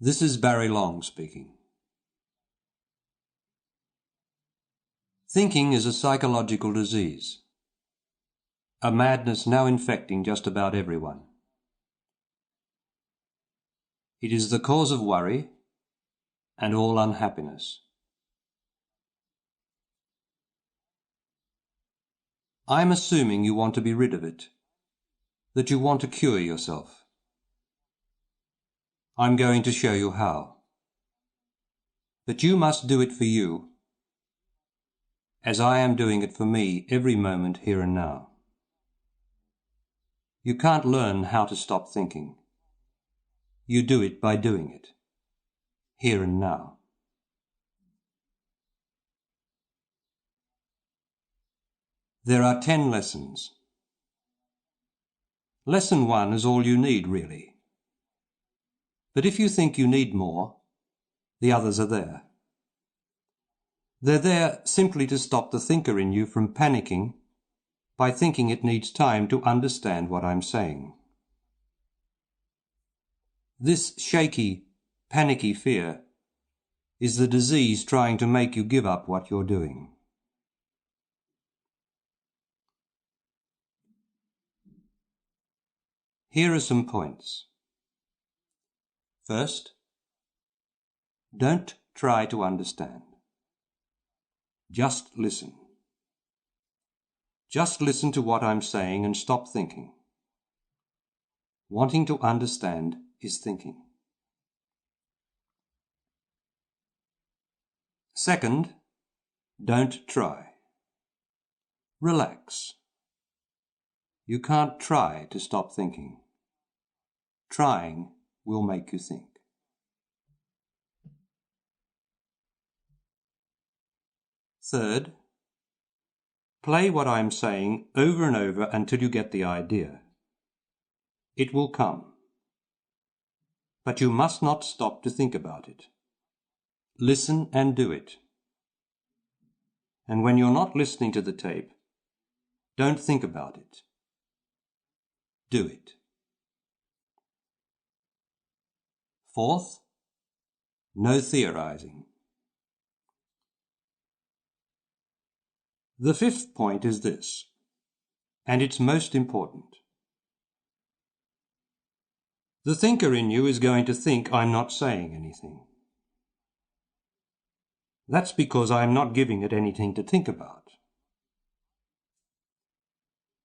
This is Barry Long speaking. Thinking is a psychological disease, a madness now infecting just about everyone. It is the cause of worry and all unhappiness. I'm assuming you want to be rid of it, that you want to cure yourself. I'm going to show you how. But you must do it for you, as I am doing it for me every moment here and now. You can't learn how to stop thinking. You do it by doing it, here and now. There are 10 lessons. Lesson 1 is all you need, really. But if you think you need more, the others are there. They're there simply to stop the thinker in you from panicking by thinking it needs time to understand what I'm saying. This shaky, panicky fear is the disease trying to make you give up what you're doing. Here are some points. First, don't try to understand. Just listen. Just listen to what I'm saying and stop thinking. Wanting to understand is thinking. Second, don't try. Relax. You can't try to stop thinking. Trying will make you think. Third, play what I'm saying over and over until you get the idea. It will come. But you must not stop to think about it. Listen and do it. And when you're not listening to the tape, don't think about it. Do it. Fourth, no theorizing. The fifth point is this, and it's most important. The thinker in you is going to think I'm not saying anything. That's because I'm not giving it anything to think about.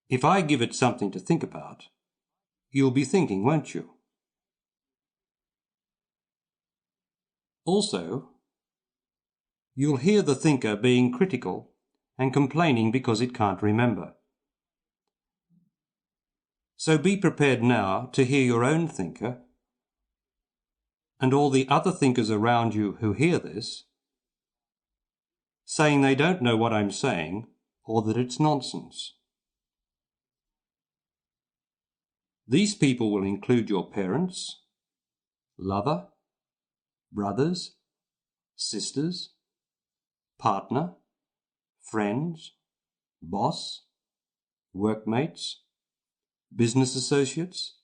If I give it something to think about, you'll be thinking, won't you? Also, you'll hear the thinker being critical and complaining because it can't remember. So be prepared now to hear your own thinker and all the other thinkers around you who hear this saying they don't know what I'm saying or that it's nonsense. These people will include your parents, lover, brothers, sisters, partner, friends, boss, workmates, business associates,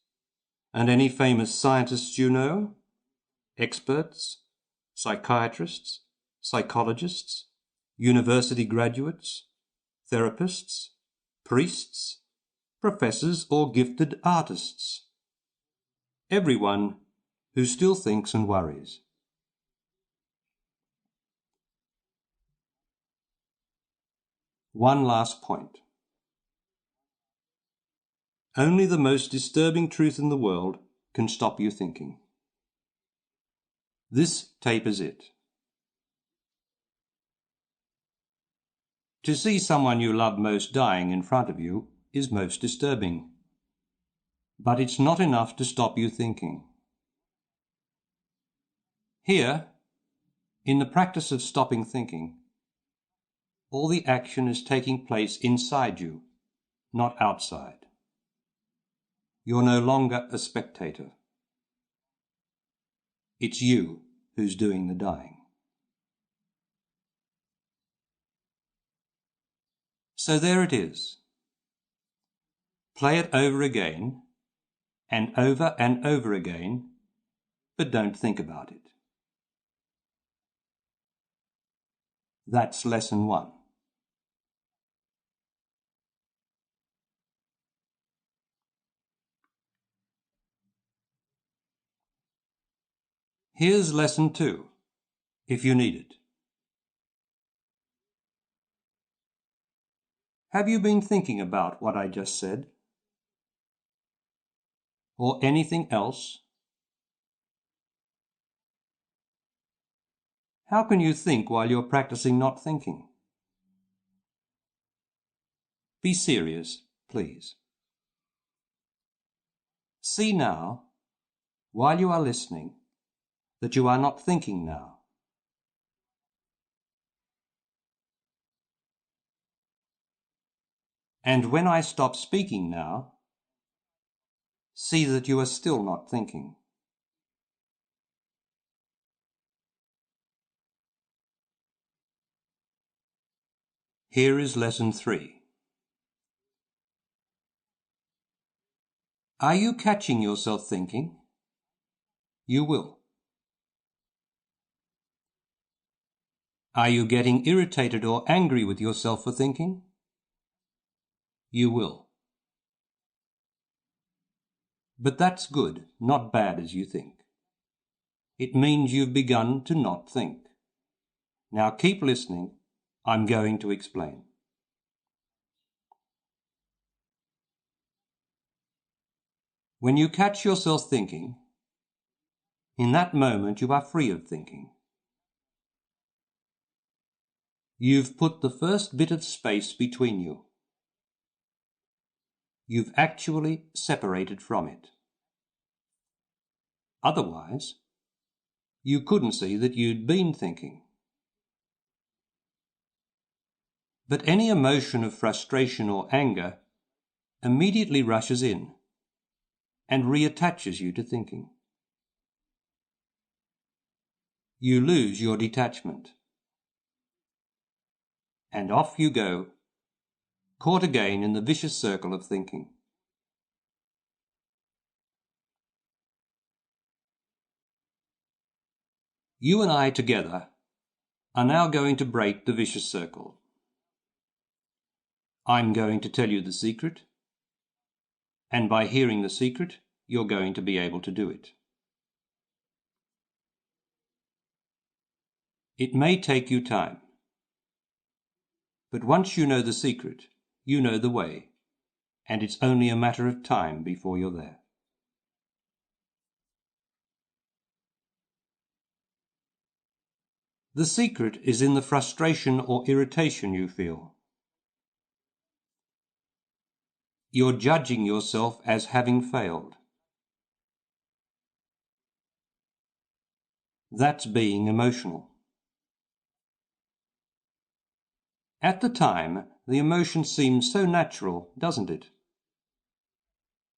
and any famous scientists you know, experts, psychiatrists, psychologists, university graduates, therapists, priests, professors, or gifted artists. Everyone who still thinks and worries. One last point. Only the most disturbing truth in the world can stop you thinking. This tape is it. To see someone you love most dying in front of you is most disturbing. But it's not enough to stop you thinking. Here, in the practice of stopping thinking, all the action is taking place inside you, not outside. You're no longer a spectator. It's you who's doing the dying. So there it is. Play it over again and over again, but don't think about it. That's lesson 1. Here's lesson 2, if you need it. Have you been thinking about what I just said? Or anything else? How can you think while you're practicing not thinking? Be serious, please. See now, while you are listening, that you are not thinking now. And when I stop speaking now, see that you are still not thinking. Here is lesson 3. Are you catching yourself thinking? You will. Are you getting irritated or angry with yourself for thinking? You will. But that's good, not bad as you think. It means you've begun to not think. Now keep listening. I'm going to explain. When you catch yourself thinking, in that moment you are free of thinking. You've put the first bit of space between you. You've actually separated from it. Otherwise, you couldn't see that you'd been thinking. But any emotion of frustration or anger immediately rushes in and reattaches you to thinking. You lose your detachment. And off you go, caught again in the vicious circle of thinking. You and I together are now going to break the vicious circle. I'm going to tell you the secret, and by hearing the secret, you're going to be able to do it. It may take you time, but once you know the secret, you know the way, and it's only a matter of time before you're there. The secret is in the frustration or irritation you feel. You're judging yourself as having failed. That's being emotional. At the time, the emotion seems so natural, doesn't it?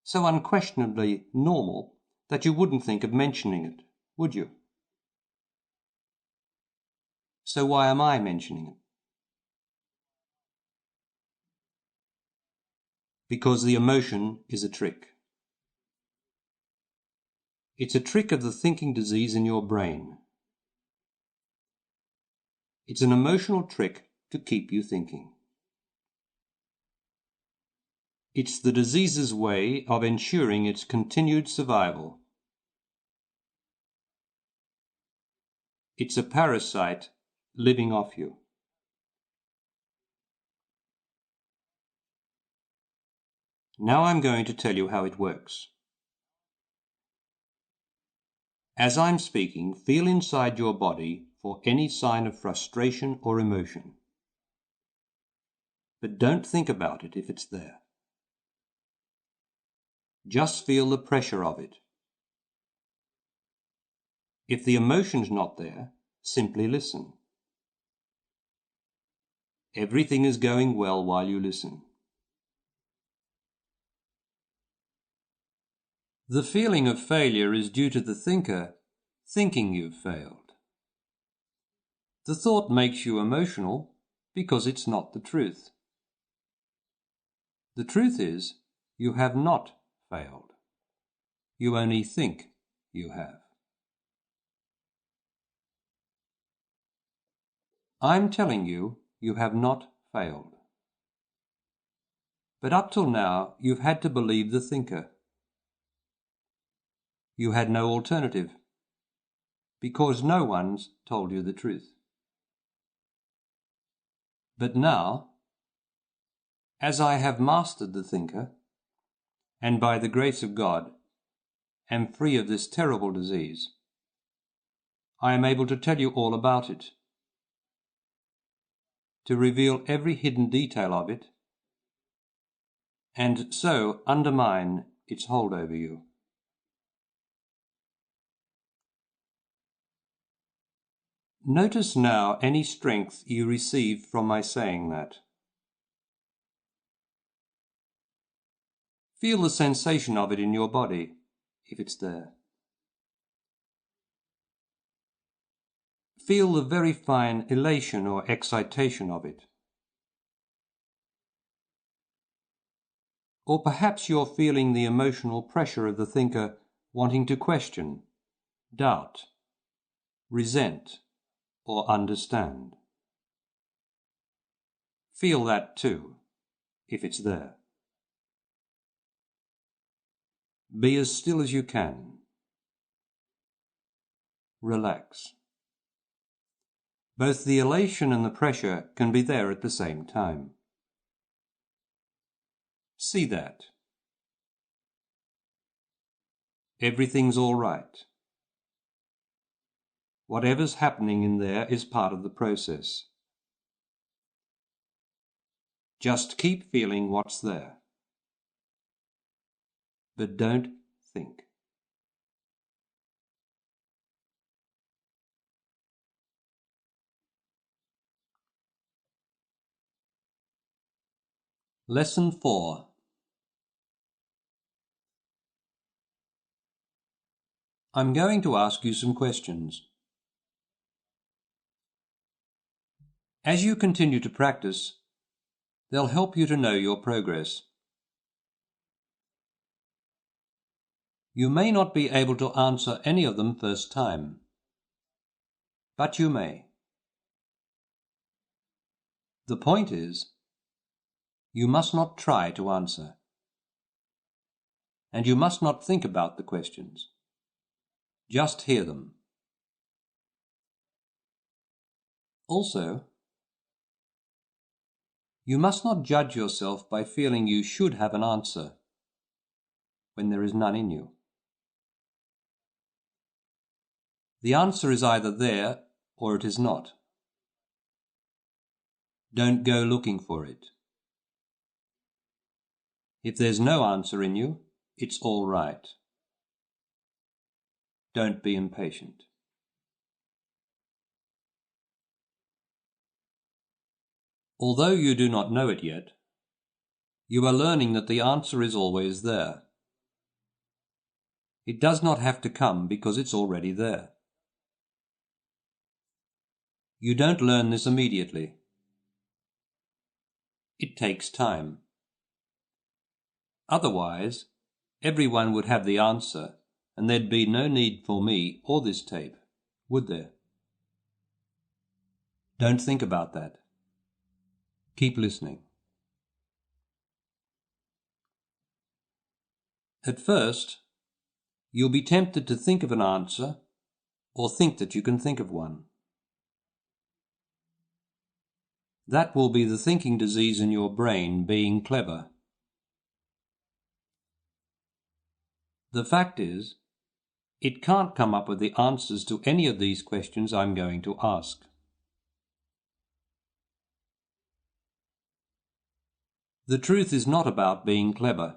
So unquestionably normal that you wouldn't think of mentioning it, would you? So why am I mentioning it? Because the emotion is a trick. It's a trick of the thinking disease in your brain. It's an emotional trick to keep you thinking. It's the disease's way of ensuring its continued survival. It's a parasite living off you. Now I'm going to tell you how it works. As I'm speaking, feel inside your body for any sign of frustration or emotion. But don't think about it if it's there. Just feel the pressure of it. If the emotion's not there, simply listen. Everything is going well while you listen. The feeling of failure is due to the thinker thinking you've failed. The thought makes you emotional because it's not the truth. The truth is, you have not failed. You only think you have. I'm telling you, you have not failed. But up till now, you've had to believe the thinker. You had no alternative, because no one's told you the truth. But now, as I have mastered the thinker, and by the grace of God am free of this terrible disease, I am able to tell you all about it, to reveal every hidden detail of it, and so undermine its hold over you. Notice now any strength you receive from my saying that. Feel the sensation of it in your body, if it's there. Feel the very fine elation or excitation of it. Or perhaps you're feeling the emotional pressure of the thinker wanting to question, doubt, resent, or understand. Feel that too, if it's there. Be as still as you can. Relax. Both the elation and the pressure can be there at the same time. See that. Everything's all right. Whatever's happening in there is part of the process. Just keep feeling what's there. But don't think. Lesson 4. I'm going to ask you some questions. As you continue to practice, they'll help you to know your progress. You may not be able to answer any of them first time, but you may. The point is, you must not try to answer, and you must not think about the questions. Just hear them. Also, you must not judge yourself by feeling you should have an answer when there is none in you. The answer is either there or it is not. Don't go looking for it. If there's no answer in you, it's all right. Don't be impatient. Although you do not know it yet, you are learning that the answer is always there. It does not have to come because it's already there. You don't learn this immediately. It takes time. Otherwise, everyone would have the answer and there'd be no need for me or this tape, would there? Don't think about that. Keep listening. At first, you'll be tempted to think of an answer or think that you can think of one. That will be the thinking disease in your brain being clever. The fact is, it can't come up with the answers to any of these questions I'm going to ask. The truth is not about being clever.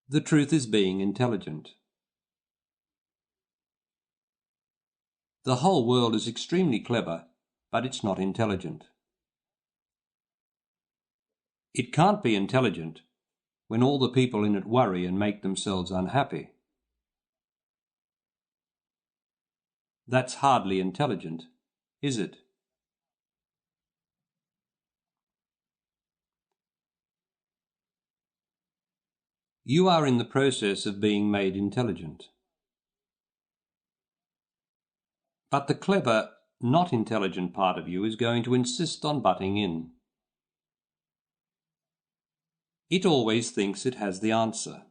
The truth is being intelligent. The whole world is extremely clever, but it's not intelligent. It can't be intelligent when all the people in it worry and make themselves unhappy. That's hardly intelligent, is it? You are in the process of being made intelligent. But the clever not intelligent part of you is going to insist on butting in. It always thinks it has the answer.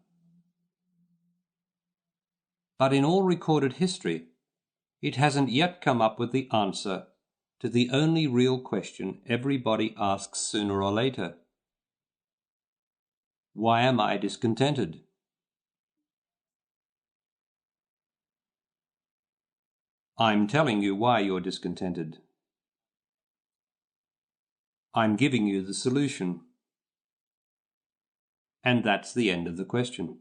But in all recorded history, it hasn't yet come up with the answer to the only real question everybody asks sooner or later. Why am I discontented? I'm telling you why you're discontented. I'm giving you the solution. And that's the end of the question.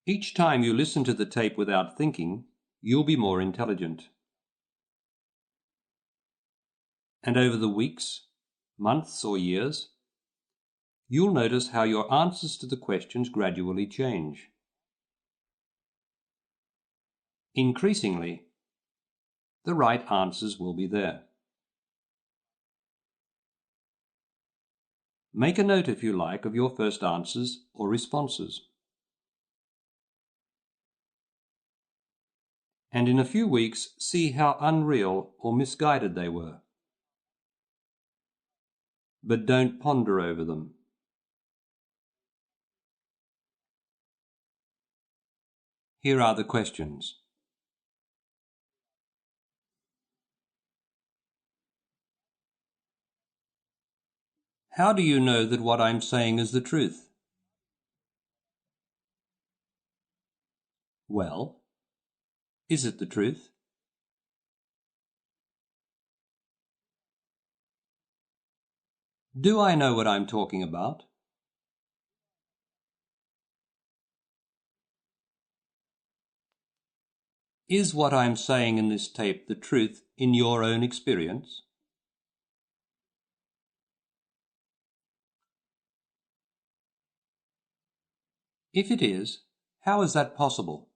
Each time you listen to the tape without thinking, you'll be more intelligent. And over the weeks, months or years, you'll notice how your answers to the questions gradually change. Increasingly, the right answers will be there. Make a note, if you like, of your first answers or responses. And in a few weeks, see how unreal or misguided they were. But don't ponder over them. Here are the questions. How do you know that what I'm saying is the truth? Well, is it the truth? Do I know what I'm talking about? Is what I'm saying in this tape the truth in your own experience? If it is, how is that possible?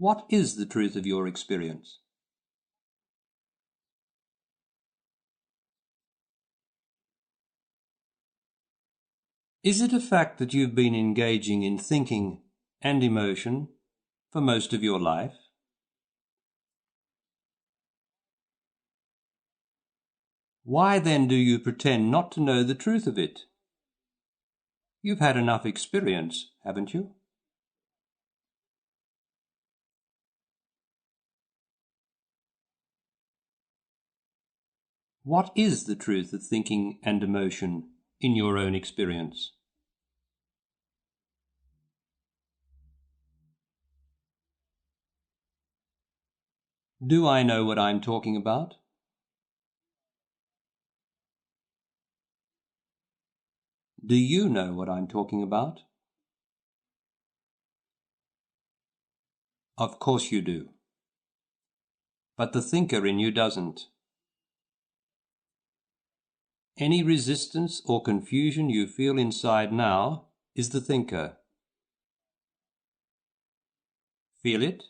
What is the truth of your experience? Is it a fact that you've been engaging in thinking and emotion for most of your life? Why then do you pretend not to know the truth of it? You've had enough experience, haven't you? What is the truth of thinking and emotion in your own experience? Do I know what I'm talking about? Do you know what I'm talking about? Of course you do. But the thinker in you doesn't. Any resistance or confusion you feel inside now is the thinker. Feel it?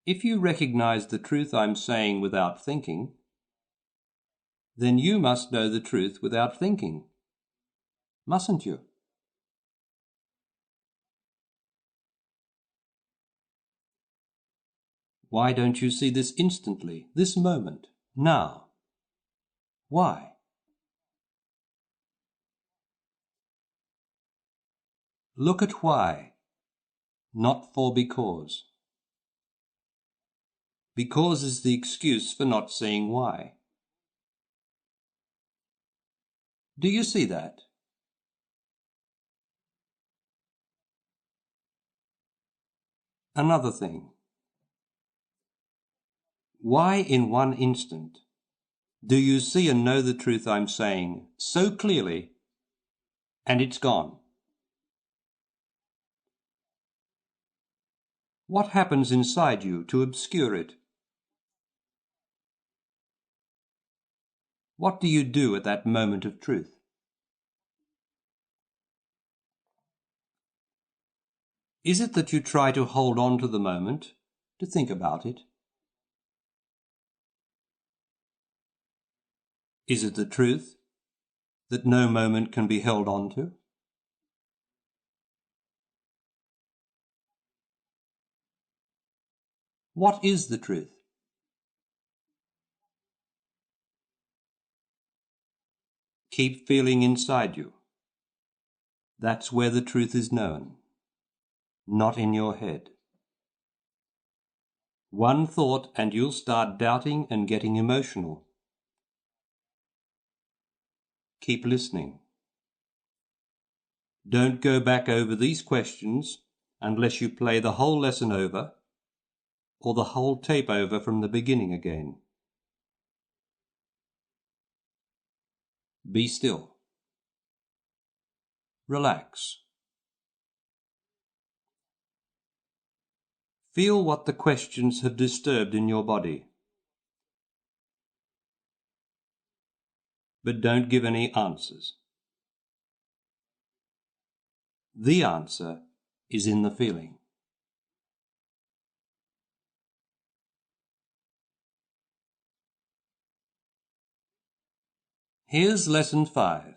If you recognize the truth I'm saying without thinking, then you must know the truth without thinking, mustn't you? Why don't you see this instantly, this moment, now? Why? Look at why, not for because. Because is the excuse for not seeing why. Do you see that? Another thing. Why in one instant do you see and know the truth I'm saying so clearly and it's gone? What happens inside you to obscure it? What do you do at that moment of truth? Is it that you try to hold on to the moment to think about it? Is it the truth that no moment can be held on to? What is the truth? Keep feeling inside you. That's where the truth is known, not in your head. One thought and you'll start doubting and getting emotional. Keep listening. Don't go back over these questions unless you play the whole lesson over or the whole tape over from the beginning again. Be still. Relax. Feel what the questions have disturbed in your body. But don't give any answers. The answer is in the feeling. Here's lesson 5.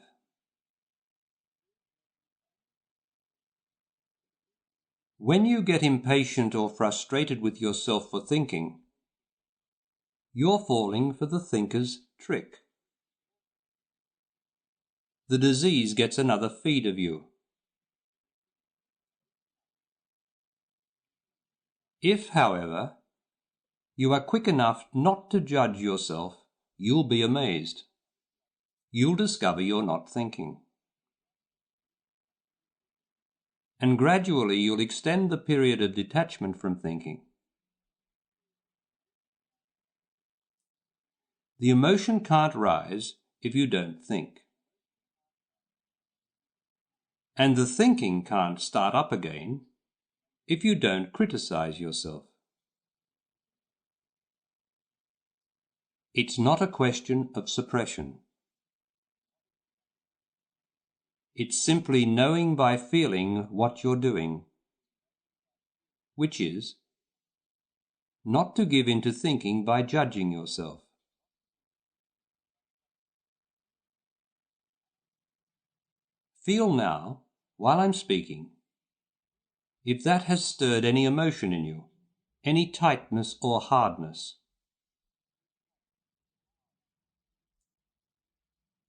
When you get impatient or frustrated with yourself for thinking, you're falling for the thinker's trick. The disease gets another feed of you. If, however, you are quick enough not to judge yourself, you'll be amazed. You'll discover you're not thinking. And gradually you'll extend the period of detachment from thinking. The emotion can't rise if you don't think. And the thinking can't start up again if you don't criticize yourself. It's not a question of suppression. It's simply knowing by feeling what you're doing, which is not to give in to thinking by judging yourself. Feel now, while I'm speaking, if that has stirred any emotion in you, any tightness or hardness.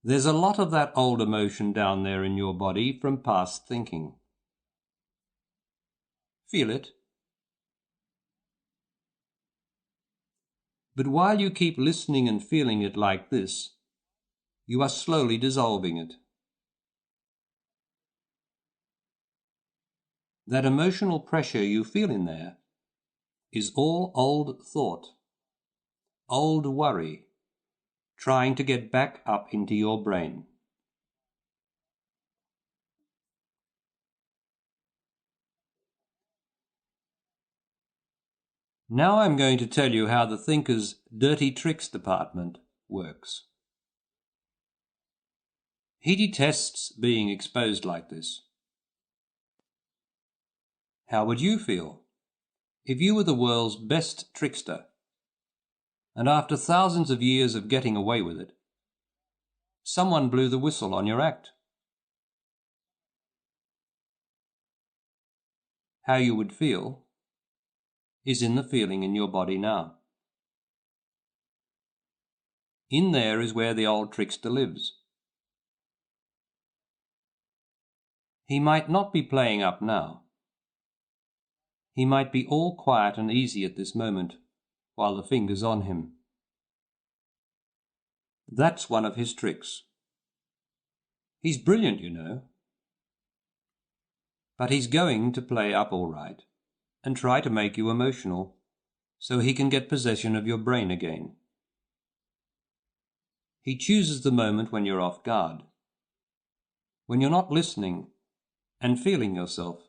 There's a lot of that old emotion down there in your body from past thinking. Feel it. But while you keep listening and feeling it like this, you are slowly dissolving it. That emotional pressure you feel in there is all old thought, old worry, trying to get back up into your brain. Now I'm going to tell you how the thinker's dirty tricks department works. He detests being exposed like this. How would you feel if you were the world's best trickster, and after thousands of years of getting away with it, someone blew the whistle on your act? How you would feel is in the feeling in your body now. In there is where the old trickster lives. He might not be playing up now. He might be all quiet and easy at this moment, while the finger's on him. That's one of his tricks. He's brilliant, you know. But he's going to play up all right and try to make you emotional so he can get possession of your brain again. He chooses the moment when you're off guard, when you're not listening and feeling yourself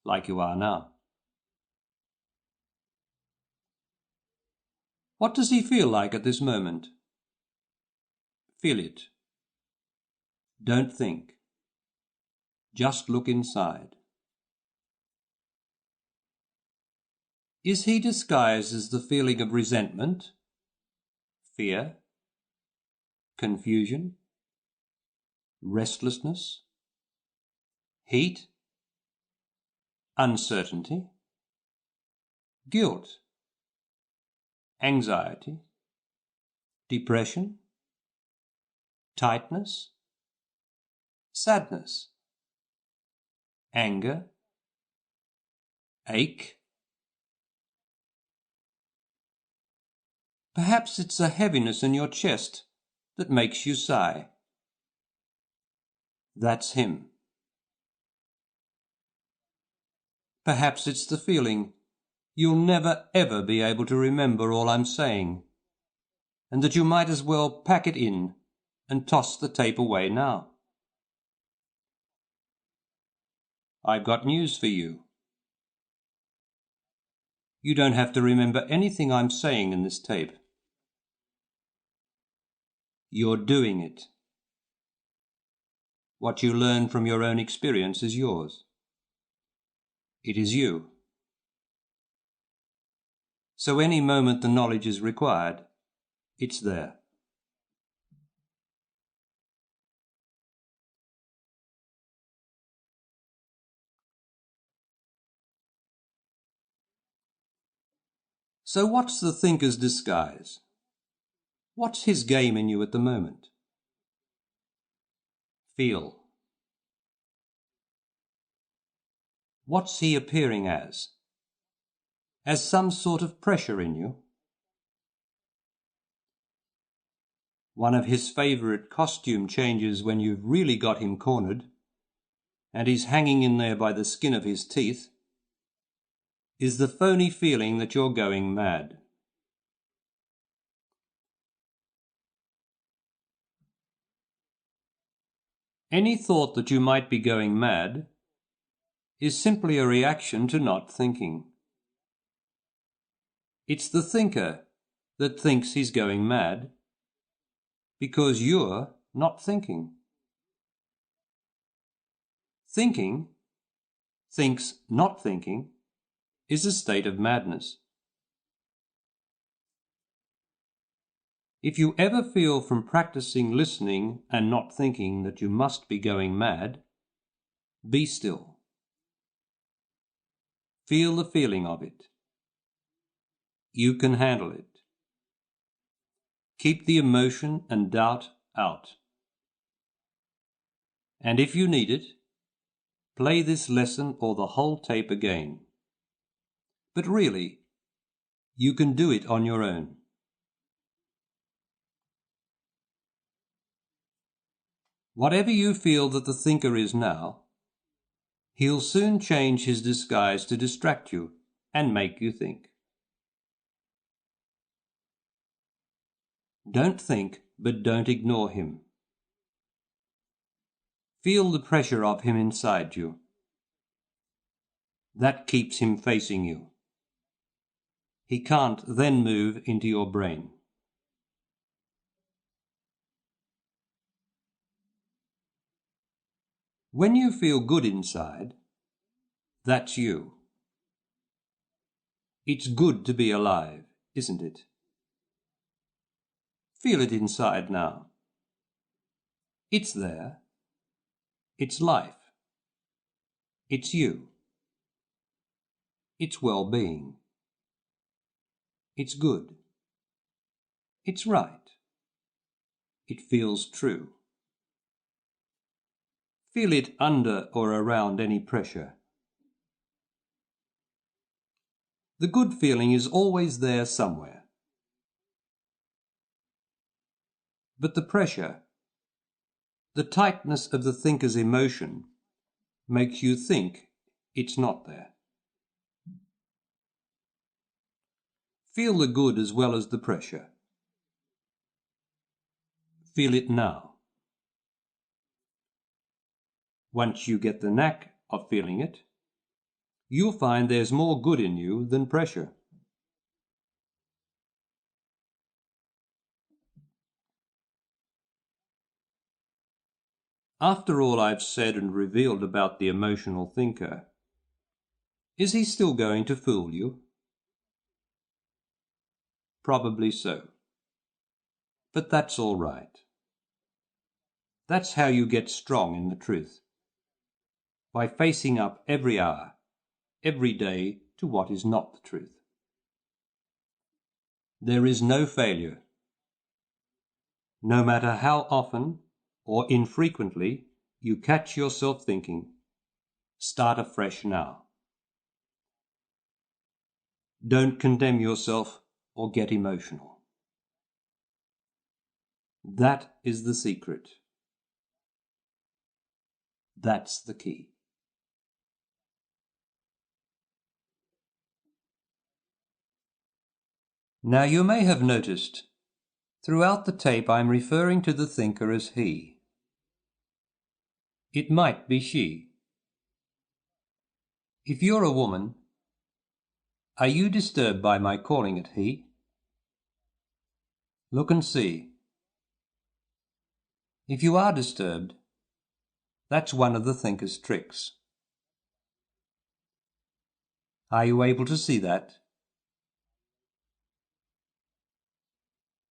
like you are now. What does he feel like at this moment? Feel it. Don't think. Just look inside. Is he disguised as the feeling of resentment, fear, confusion, restlessness, heat, uncertainty, guilt, anxiety, depression, tightness, sadness, anger, ache? Perhaps it's a heaviness in your chest that makes you sigh. That's him. Perhaps it's the feeling you'll never ever be able to remember all I'm saying, and that you might as well pack it in and toss the tape away now. I've got news for you. You don't have to remember anything I'm saying in this tape. You're doing it. What you learn from your own experience is yours. It is you. So any moment the knowledge is required, it's there. So what's the thinker's disguise? What's his game in you at the moment? Feel. What's he appearing as? As some sort of pressure in you? One of his favourite costume changes when you've really got him cornered, and he's hanging in there by the skin of his teeth, is the phony feeling that you're going mad. Any thought that you might be going mad is simply a reaction to not thinking. It's the thinker that thinks he's going mad because you're not thinking. Thinking, thinks not thinking, is a state of madness. If you ever feel from practicing listening and not thinking that you must be going mad, be still. Feel the feeling of it. You can handle it. Keep the emotion and doubt out. And if you need it, play this lesson or the whole tape again. But really, you can do it on your own. Whatever you feel that the thinker is now, he'll soon change his disguise to distract you and make you think. Don't think, but don't ignore him. Feel the pressure of him inside you. That keeps him facing you. He can't then move into your brain. When you feel good inside, that's you. It's good to be alive, isn't it? Feel it inside now. It's there. It's life. It's you. It's well-being. It's good. It's right. It feels true. Feel it under or around any pressure. The good feeling is always there somewhere. But the pressure, the tightness of the thinker's emotion, makes you think it's not there. Feel the good as well as the pressure. Feel it now. Once you get the knack of feeling it, you'll find there's more good in you than pressure. After all I've said and revealed about the emotional thinker, is he still going to fool you? Probably so. But that's all right. That's how you get strong in the truth. By facing up every hour, every day to what is not the truth. There is no failure. No matter how often or infrequently you catch yourself thinking, start afresh now. Don't condemn yourself or get emotional. That is the secret. That's the key. Now you may have noticed, throughout the tape I'm referring to the thinker as he. It might be she. If you're a woman, are you disturbed by my calling it he? Look and see. If you are disturbed, that's one of the thinker's tricks. Are you able to see that?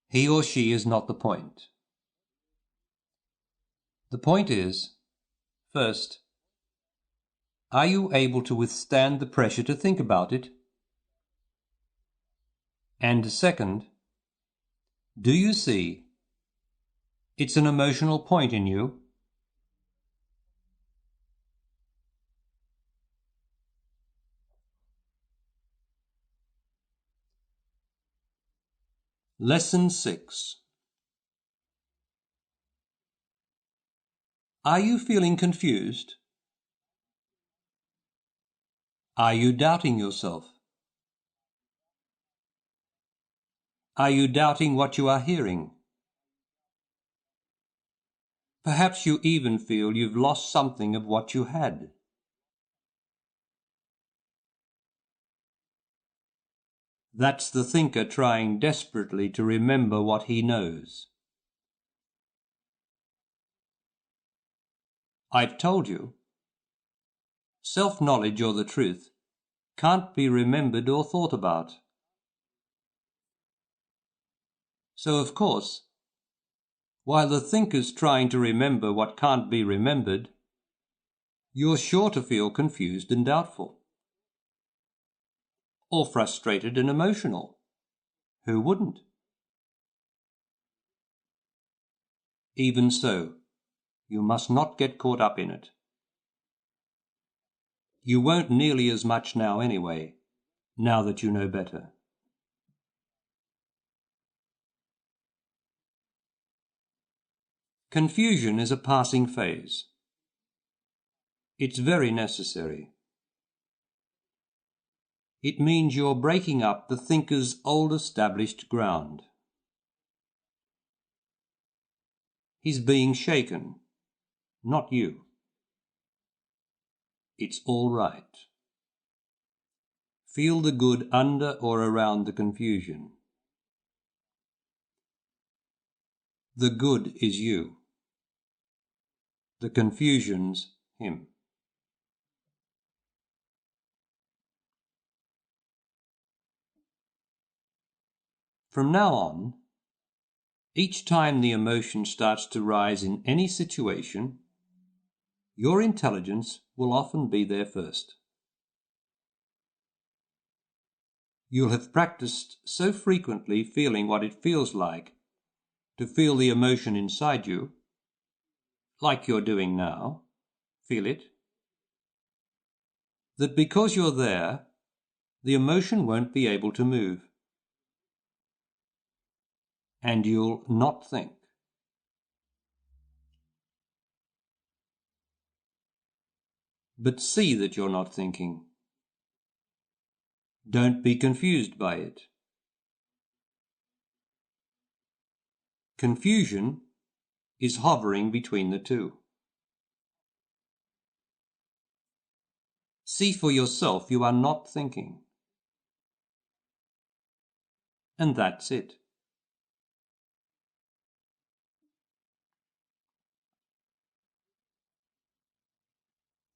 He or she is not the point. The point is, first, are you able to withstand the pressure to think about it? And second, do you see it's an emotional point in you? Lesson 6. Are you feeling confused? Are you doubting yourself? Are you doubting what you are hearing? Perhaps you even feel you've lost something of what you had. That's the thinker trying desperately to remember what he knows. I've told you, self-knowledge or the truth can't be remembered or thought about. So, of course, while the thinker's trying to remember what can't be remembered, you're sure to feel confused and doubtful. Or frustrated and emotional. Who wouldn't? Even so, you must not get caught up in it. You won't nearly as much now anyway, now that you know better. Confusion is a passing phase. It's very necessary. It means you're breaking up the thinker's old established ground. He's being shaken, not you. It's all right. Feel the good under or around the confusion. The good is you. The confusion's him. From now on, each time the emotion starts to rise in any situation, your intelligence will often be there first. You'll have practiced so frequently feeling what it feels like to feel the emotion inside you, like you're doing now, feel it, that because you're there, the emotion won't be able to move. And you'll not think. But see that you're not thinking. Don't be confused by it. Confusion is hovering between the two. See for yourself you are not thinking. And that's it.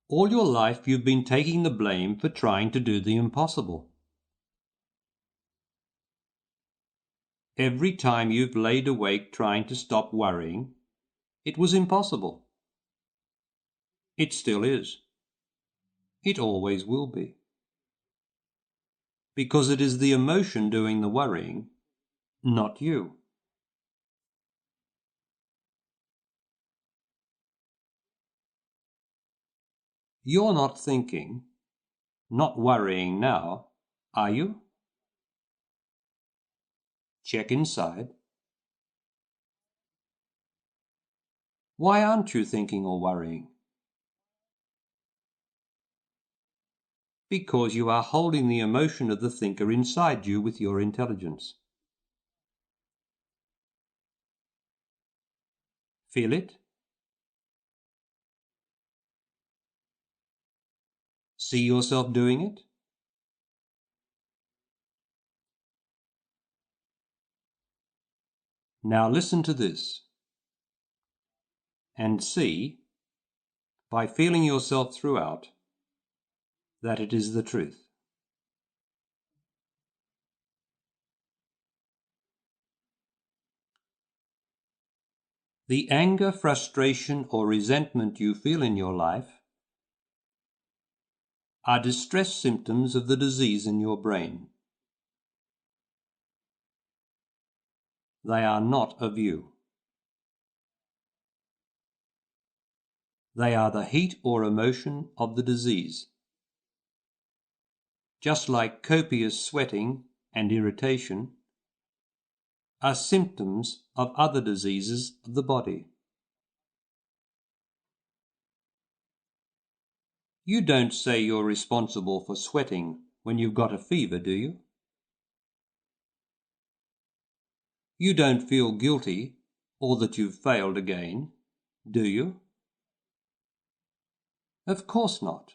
All your life you've been taking the blame for trying to do the impossible. every time you've laid awake trying to stop worrying, it was impossible. It still is. It always will be. Because it is the emotion doing the worrying, not you. You're not thinking, not worrying now, are you? Check inside. Why aren't you thinking or worrying? Because you are holding the emotion of the thinker inside you with your intelligence. Feel it? See yourself doing it? Now listen to this and see, by feeling yourself throughout, that it is the truth. The anger, frustration, or resentment you feel in your life are distress symptoms of the disease in your brain. They are not of you. They are the heat or emotion of the disease. Just like copious sweating and irritation are symptoms of other diseases of the body. You don't say you're responsible for sweating when you've got a fever, do you? You don't feel guilty or that you've failed again, do you? Of course not.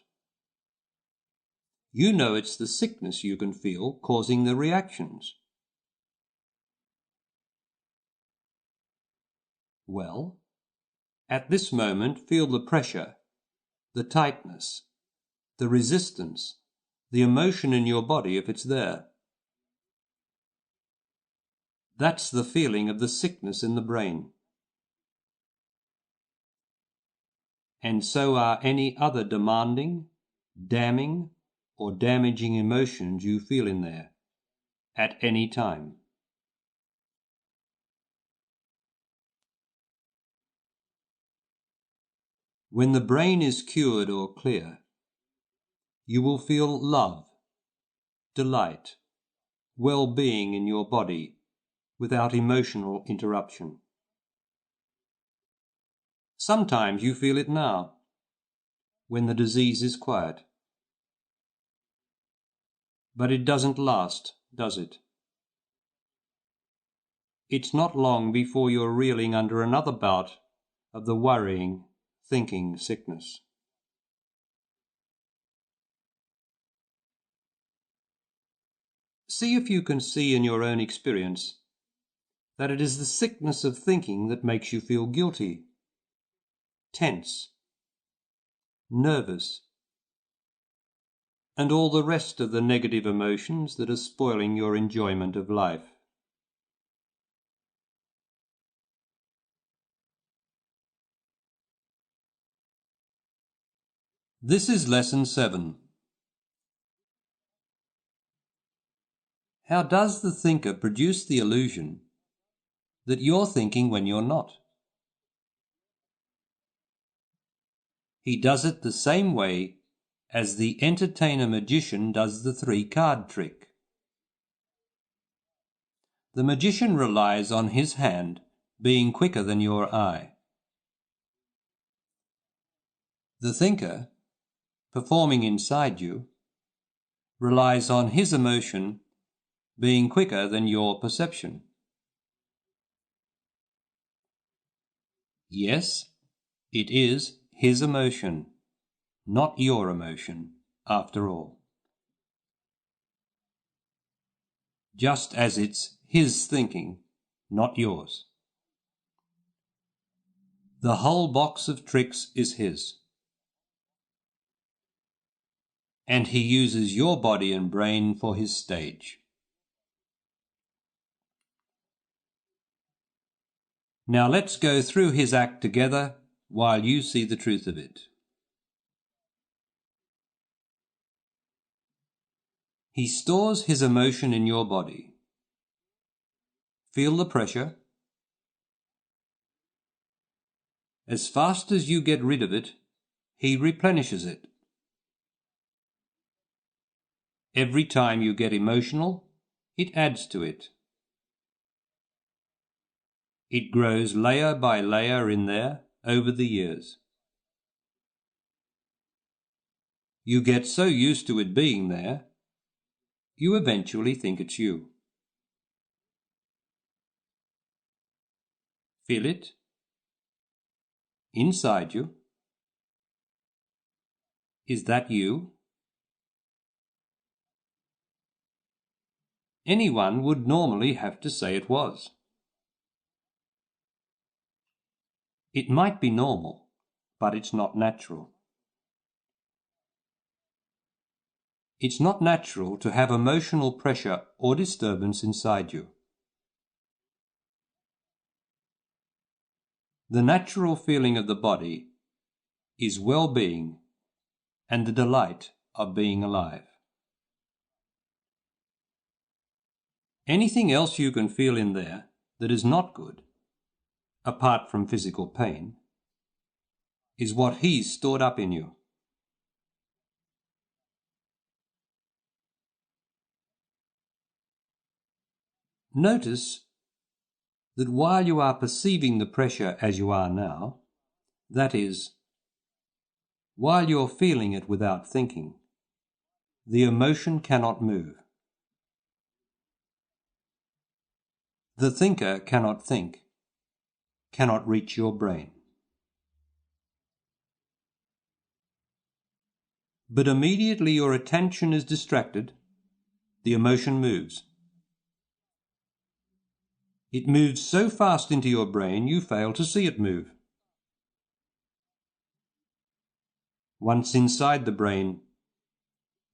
You know it's the sickness you can feel causing the reactions. Well, at this moment feel the pressure, the tightness, the resistance, the emotion in your body if it's there. That's the feeling of the sickness in the brain. And so are any other demanding, damning, or damaging emotions you feel in there, at any time. When the brain is cured or clear, you will feel love, delight, well-being in your body without emotional interruption. Sometimes you feel it now, when the disease is quiet. But it doesn't last, does it? It's not long before you're reeling under another bout of the worrying, thinking sickness. See if you can see in your own experience that it is the sickness of thinking that makes you feel guilty, tense, nervous, and all the rest of the negative emotions that are spoiling your enjoyment of life. This is Lesson 7. How does the thinker produce the illusion that you're thinking when you're not? He does it the same way as the entertainer magician does the 3-card trick. The magician relies on his hand being quicker than your eye. The thinker, performing inside you, relies on his emotion being quicker than your perception. Yes, it is his emotion, not your emotion, after all. Just as it's his thinking, not yours. The whole box of tricks is his. And he uses your body and brain for his stage. Now let's go through his act together while you see the truth of it. He stores his emotion in your body. Feel the pressure. As fast as you get rid of it, he replenishes it. Every time you get emotional, it adds to it. It grows layer by layer in there over the years. You get so used to it being there, you eventually think it's you. Feel it inside you. Is that you? Anyone would normally have to say it was. It might be normal, but it's not natural. It's not natural to have emotional pressure or disturbance inside you. The natural feeling of the body is well-being and the delight of being alive. Anything else you can feel in there that is not good, apart from physical pain, is what he's stored up in you. Notice that while you are perceiving the pressure as you are now, that is, while you're feeling it without thinking, the emotion cannot move. The thinker cannot think, cannot reach your brain. But immediately your attention is distracted, the emotion moves. It moves so fast into your brain you fail to see it move. Once inside the brain,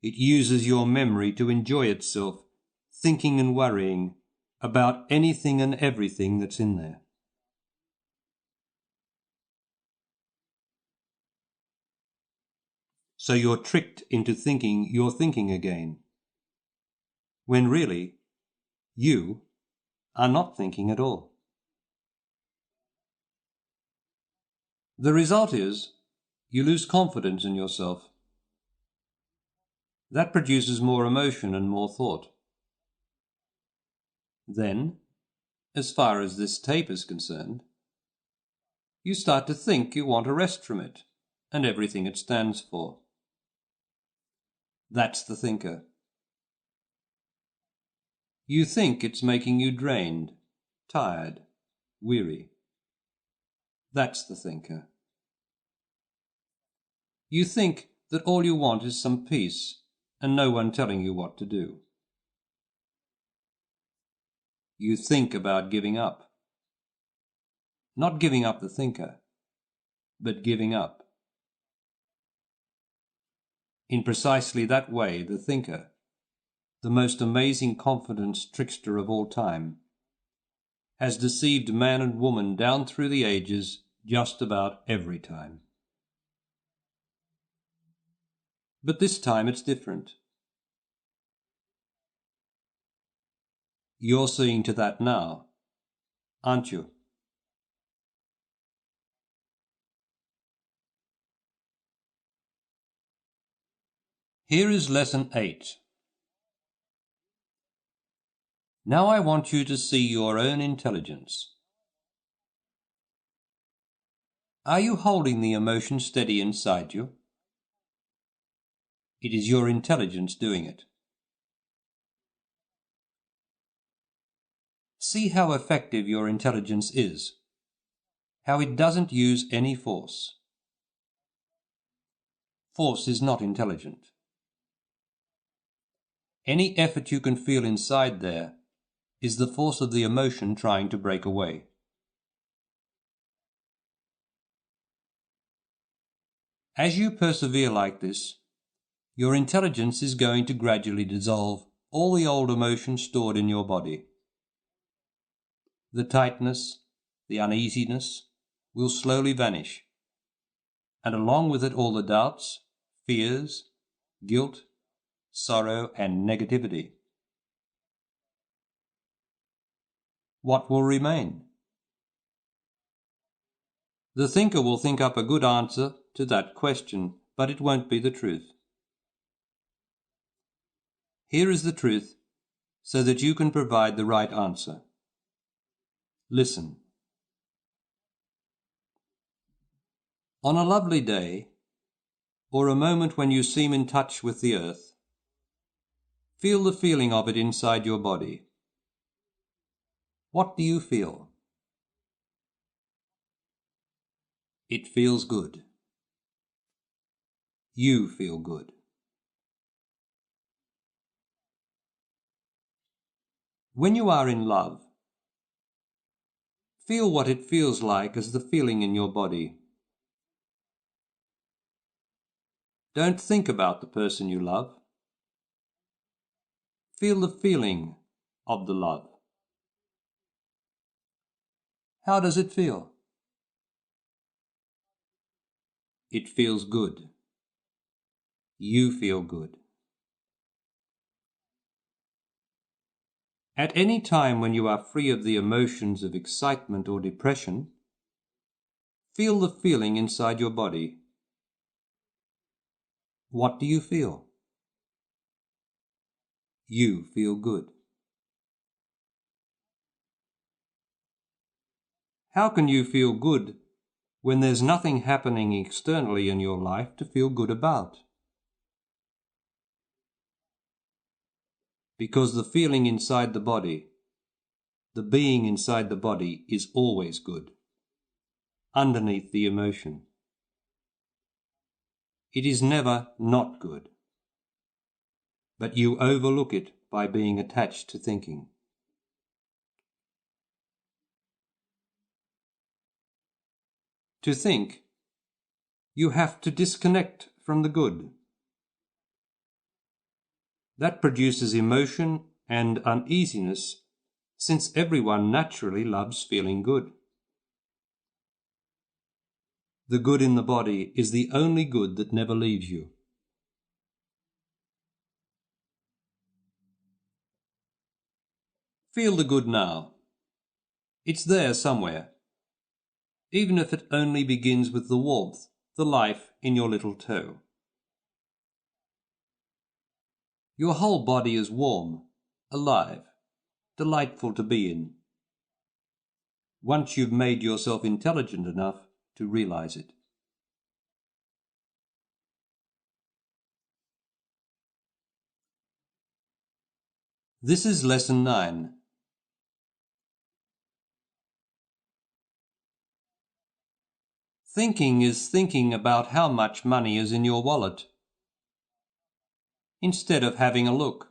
it uses your memory to enjoy itself, thinking and worrying about anything and everything that's in there. So you're tricked into thinking you're thinking again, when really, you are not thinking at all. The result is you lose confidence in yourself. That produces more emotion and more thought. Then, as far as this tape is concerned, you start to think you want a rest from it and everything it stands for. That's the thinker. You think it's making you drained, tired, weary. That's the thinker. You think that all you want is some peace and no one telling you what to do. You think about giving up. Not giving up the thinker, but giving up. In precisely that way, the thinker, the most amazing confidence trickster of all time, has deceived man and woman down through the ages just about every time. But this time it's different. You're seeing to that now, aren't you? Here is Lesson 8. Now I want you to see your own intelligence. Are you holding the emotion steady inside you? It is your intelligence doing it. See how effective your intelligence is, how it doesn't use any force. Force is not intelligent. Any effort you can feel inside there is the force of the emotion trying to break away. As you persevere like this, your intelligence is going to gradually dissolve all the old emotion stored in your body. The tightness, the uneasiness, will slowly vanish, and along with it all the doubts, fears, guilt, sorrow, and negativity. What will remain? The thinker will think up a good answer to that question, but it won't be the truth. Here is the truth, so that you can provide the right answer. Listen. On a lovely day, or a moment when you seem in touch with the earth, feel the feeling of it inside your body. What do you feel? It feels good. You feel good. When you are in love, feel what it feels like as the feeling in your body. Don't think about the person you love. Feel the feeling of the love. How does it feel? It feels good. You feel good. At any time when you are free of the emotions of excitement or depression, feel the feeling inside your body. What do you feel? You feel good. How can you feel good when there's nothing happening externally in your life to feel good about? Because the feeling inside the body, the being inside the body, is always good, underneath the emotion. It is never not good, but you overlook it by being attached to thinking. To think, you have to disconnect from the good. That produces emotion and uneasiness, since everyone naturally loves feeling good. The good in the body is the only good that never leaves you. Feel the good now. It's there somewhere, even if it only begins with the warmth, the life in your little toe. Your whole body is warm, alive, delightful to be in, once you've made yourself intelligent enough to realize it. This is Lesson 9. Thinking is thinking about how much money is in your wallet, instead of having a look.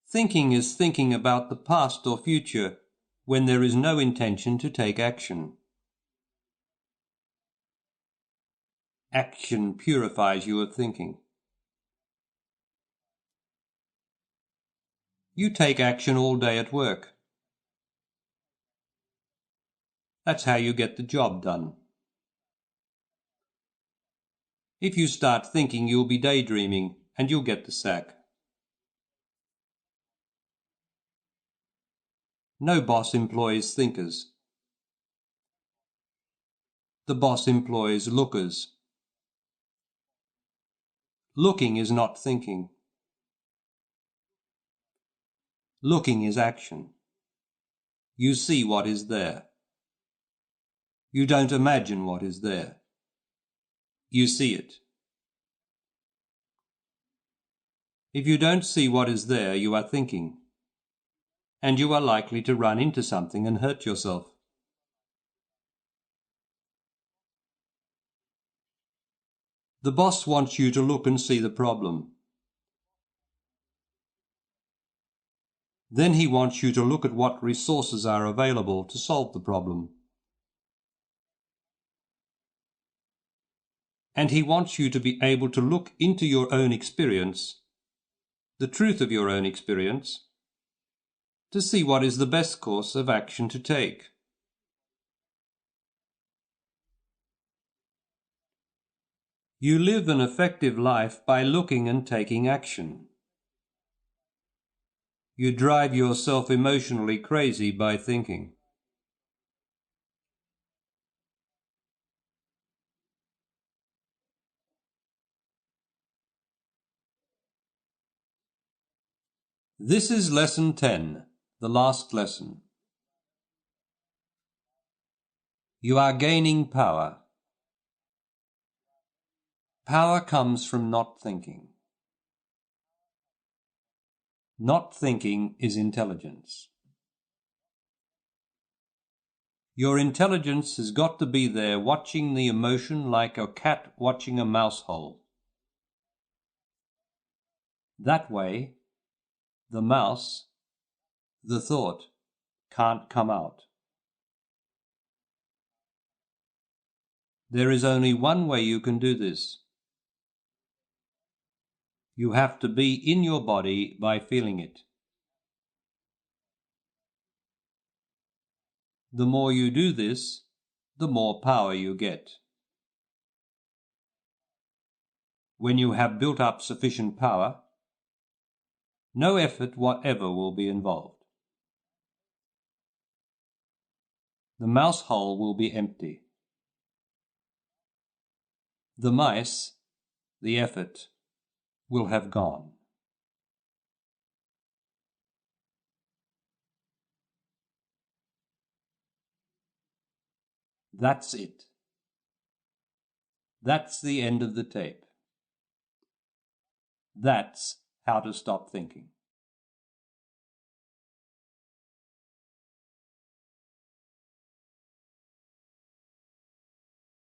Thinking is thinking about the past or future when there is no intention to take action. Action purifies you of thinking. You take action all day at work. That's how you get the job done. If you start thinking, you'll be daydreaming and you'll get the sack. No boss employs thinkers. The boss employs lookers. Looking is not thinking. Looking is action. You see what is there. You don't imagine what is there. You see it. If you don't see what is there, you are thinking, and you are likely to run into something and hurt yourself. The boss wants you to look and see the problem. Then he wants you to look at what resources are available to solve the problem. And he wants you to be able to look into your own experience, the truth of your own experience, to see what is the best course of action to take. You live an effective life by looking and taking action. You drive yourself emotionally crazy by thinking. This is lesson 10, the last lesson. You are gaining power. Power comes from not thinking. Not thinking is intelligence. Your intelligence has got to be there watching the emotion like a cat watching a mouse hole. That way, the mouse, the thought, can't come out. There is only one way you can do this. You have to be in your body by feeling it. The more you do this, the more power you get. When you have built up sufficient power, no effort whatever will be involved. The mouse hole will be empty. The mice, the effort, will have gone. That's it. That's the end of the tape. That's how to stop thinking.